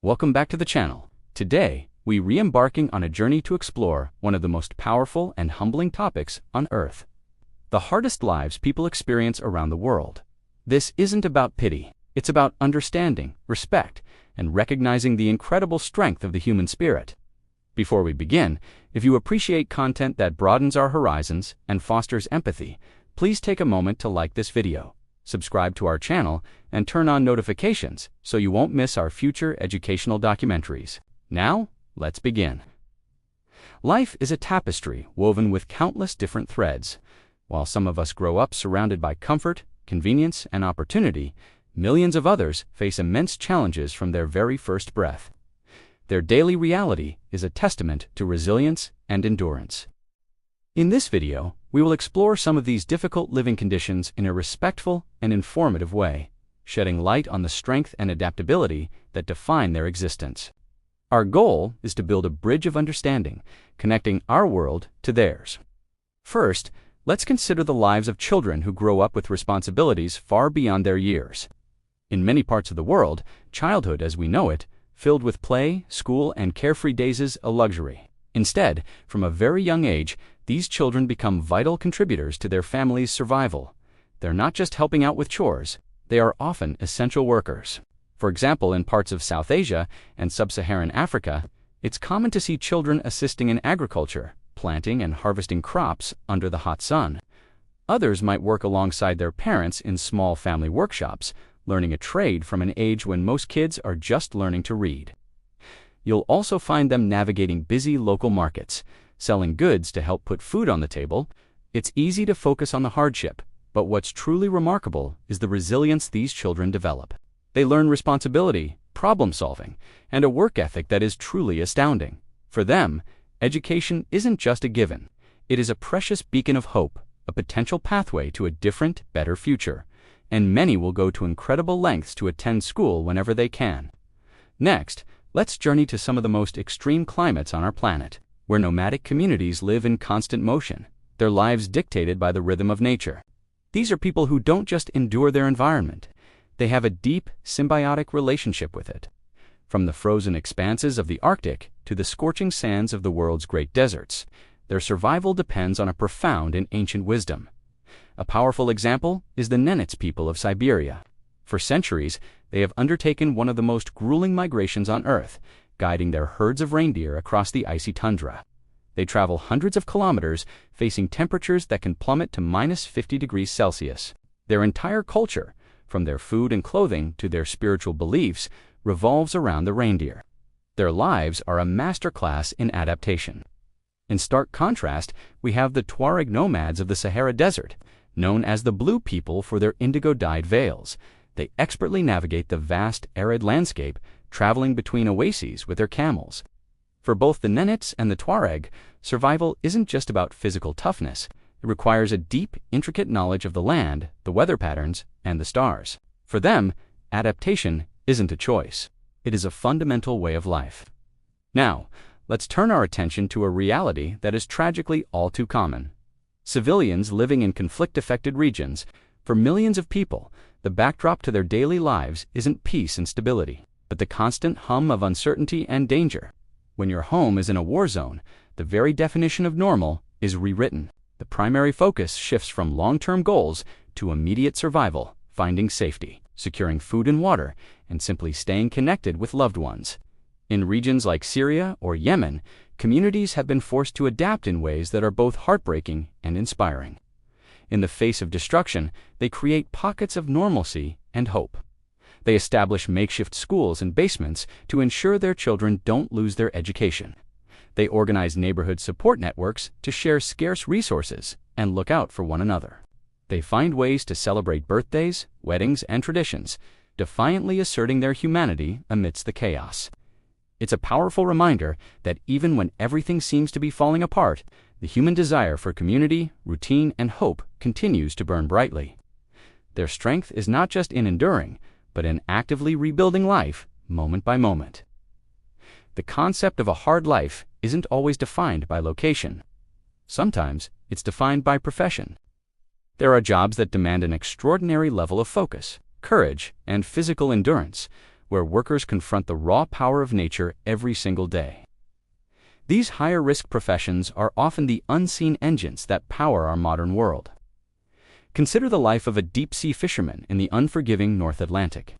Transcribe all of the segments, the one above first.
Welcome back to the channel. Today, we re-embarking on a journey to explore one of the most powerful and humbling topics on Earth. The hardest lives people experience around the world. This isn't about pity. It's about understanding, respect, and recognizing the incredible strength of the human spirit. Before we begin, if you appreciate content that broadens our horizons and fosters empathy, please take a moment to like this video, subscribe to our channel, and turn on notifications so you won't miss our future educational documentaries. Now, let's begin. Life is a tapestry woven with countless different threads. While some of us grow up surrounded by comfort, convenience, and opportunity, millions of others face immense challenges from their very first breath. Their daily reality is a testament to resilience and endurance. In this video, we will explore some of these difficult living conditions in a respectful and informative way, shedding light on the strength and adaptability that define their existence. Our goal is to build a bridge of understanding, connecting our world to theirs. First, let's consider the lives of children who grow up with responsibilities far beyond their years. In many parts of the world, childhood as we know it, filled with play, school, and carefree days is a luxury. Instead, from a very young age, these children become vital contributors to their family's survival. They're not just helping out with chores, they are often essential workers. For example, in parts of South Asia and Sub-Saharan Africa, it's common to see children assisting in agriculture, planting and harvesting crops under the hot sun. Others might work alongside their parents in small family workshops, learning a trade from an age when most kids are just learning to read. You'll also find them navigating busy local markets, selling goods to help put food on the table. It's easy to focus on the hardship, but what's truly remarkable is the resilience these children develop. They learn responsibility, problem-solving, and a work ethic that is truly astounding. For them, education isn't just a given. It is a precious beacon of hope, a potential pathway to a different, better future, and many will go to incredible lengths to attend school whenever they can. Next, let's journey to some of the most extreme climates on our planet, where nomadic communities live in constant motion, their lives dictated by the rhythm of nature. These are people who don't just endure their environment, they have a deep, symbiotic relationship with it. From the frozen expanses of the Arctic to the scorching sands of the world's great deserts, their survival depends on a profound and ancient wisdom. A powerful example is the Nenets people of Siberia. For centuries, they have undertaken one of the most grueling migrations on Earth, guiding their herds of reindeer across the icy tundra. They travel hundreds of kilometers, facing temperatures that can plummet to -50 degrees Celsius. Their entire culture, from their food and clothing to their spiritual beliefs, revolves around the reindeer. Their lives are a masterclass in adaptation. In stark contrast, we have the Tuareg nomads of the Sahara Desert, known as the Blue People for their indigo-dyed veils. They expertly navigate the vast, arid landscape, traveling between oases with their camels. For both the Nenets and the Tuareg, survival isn't just about physical toughness. It requires a deep, intricate knowledge of the land, the weather patterns, and the stars. For them, adaptation isn't a choice. It is a fundamental way of life. Now, let's turn our attention to a reality that is tragically all too common. Civilians living in conflict-affected regions. For millions of people, the backdrop to their daily lives isn't peace and stability, but the constant hum of uncertainty and danger. When your home is in a war zone, the very definition of normal is rewritten. The primary focus shifts from long-term goals to immediate survival, finding safety, securing food and water, and simply staying connected with loved ones. In regions like Syria or Yemen, communities have been forced to adapt in ways that are both heartbreaking and inspiring. In the face of destruction, they create pockets of normalcy and hope. They establish makeshift schools and basements to ensure their children don't lose their education. They organize neighborhood support networks to share scarce resources and look out for one another. They find ways to celebrate birthdays, weddings, and traditions, defiantly asserting their humanity amidst the chaos. It's a powerful reminder that even when everything seems to be falling apart, the human desire for community, routine, and hope continues to burn brightly. Their strength is not just in enduring, but in actively rebuilding life, moment by moment. The concept of a hard life isn't always defined by location. Sometimes it's defined by profession. There are jobs that demand an extraordinary level of focus, courage, and physical endurance, where workers confront the raw power of nature every single day. These higher-risk professions are often the unseen engines that power our modern world. Consider the life of a deep-sea fisherman in the unforgiving North Atlantic.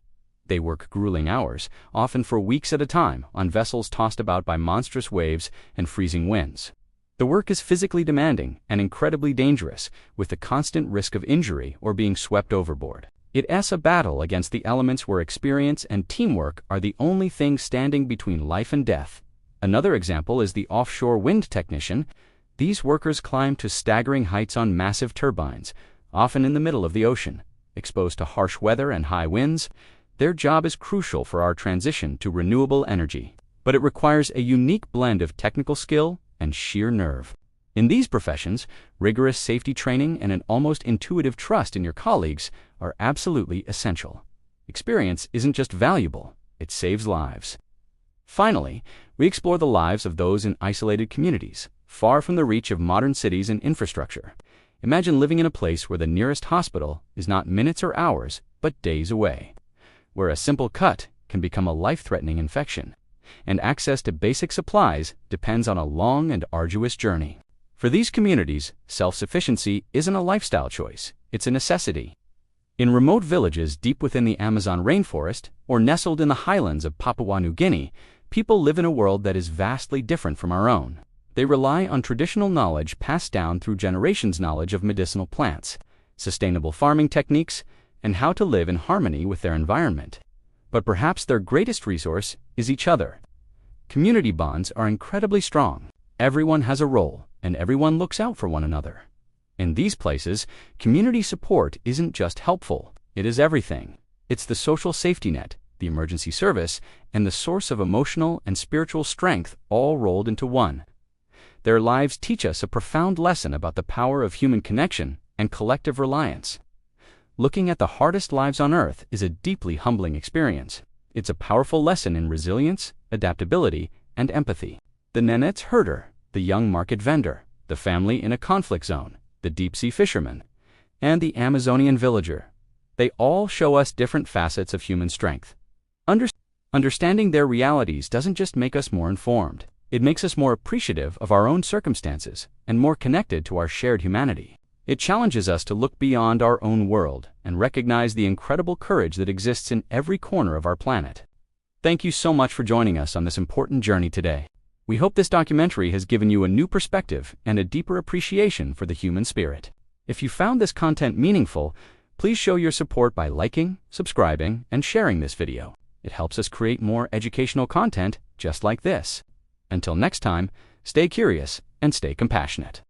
They work grueling hours, often for weeks at a time, on vessels tossed about by monstrous waves and freezing winds. The work is physically demanding and incredibly dangerous, with the constant risk of injury or being swept overboard. It's a battle against the elements where experience and teamwork are the only thing standing between life and death. Another example is the offshore wind technician. These workers climb to staggering heights on massive turbines, often in the middle of the ocean. Exposed to harsh weather and high winds, their job is crucial for our transition to renewable energy. But it requires a unique blend of technical skill and sheer nerve. In these professions, rigorous safety training and an almost intuitive trust in your colleagues are absolutely essential. Experience isn't just valuable, it saves lives. Finally, we explore the lives of those in isolated communities, far from the reach of modern cities and infrastructure. Imagine living in a place where the nearest hospital is not minutes or hours, but days away, where a simple cut can become a life-threatening infection, and access to basic supplies depends on a long and arduous journey. For these communities, self-sufficiency isn't a lifestyle choice, it's a necessity. In remote villages deep within the Amazon rainforest or nestled in the highlands of Papua New Guinea, people live in a world that is vastly different from our own. They rely on traditional knowledge passed down through generations' knowledge of medicinal plants, sustainable farming techniques, and how to live in harmony with their environment. But perhaps their greatest resource is each other. Community bonds are incredibly strong. Everyone has a role, and everyone looks out for one another. In these places, community support isn't just helpful, it is everything. It's the social safety net, the emergency service, and the source of emotional and spiritual strength all rolled into one. Their lives teach us a profound lesson about the power of human connection and collective reliance. Looking at the hardest lives on Earth is a deeply humbling experience. It's a powerful lesson in resilience, adaptability, and empathy. The Nenets herder, the young market vendor, the family in a conflict zone, the deep-sea fisherman, and the Amazonian villager. They all show us different facets of human strength. Understanding their realities doesn't just make us more informed. It makes us more appreciative of our own circumstances and more connected to our shared humanity. It challenges us to look beyond our own world and recognize the incredible courage that exists in every corner of our planet. Thank you so much for joining us on this important journey today. We hope this documentary has given you a new perspective and a deeper appreciation for the human spirit. If you found this content meaningful, please show your support by liking, subscribing, and sharing this video. It helps us create more educational content just like this. Until next time, stay curious and stay compassionate.